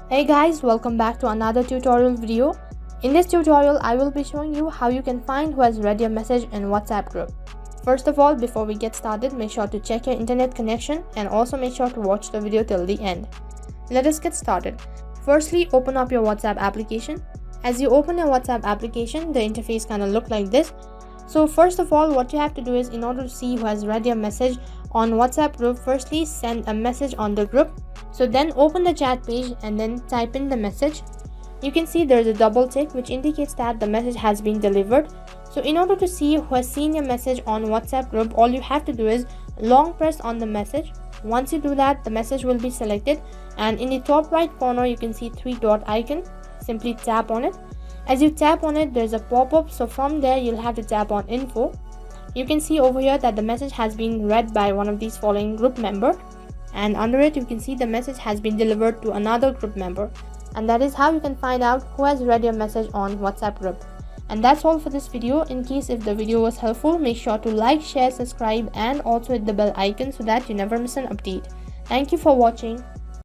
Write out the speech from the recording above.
Hey guys, welcome back to another tutorial video. In this tutorial, I will be showing you how you can find who has read your message in WhatsApp group. First of all, before we get started, make sure to check your internet connection and also make sure to watch the video till the end. Let us get started. Firstly, open up your WhatsApp application. As you open your WhatsApp application, the interface kind of look like this. So first of all, what you have to do is, in order to see who has read your message on WhatsApp group, firstly send a message on the group. So then open the chat page and then type in the message. You can see there's a double tick which indicates that the message has been delivered. So in order to see who has seen your message on WhatsApp group, all you have to do is long press on the message. Once you do that, the message will be selected, and in the top right corner you can see 3-dot icon. Simply tap on it. As you tap on it, there's a pop-up, so from there you'll have to tap on info. You can see over here that the message has been read by one of these following group member, and under it you can see the message has been delivered to another group member. And that is how you can find out who has read your message on WhatsApp group. And that's all for this video. In case if the video was helpful, make sure to like, share, subscribe and also hit the bell icon so that you never miss an update. Thank you for watching.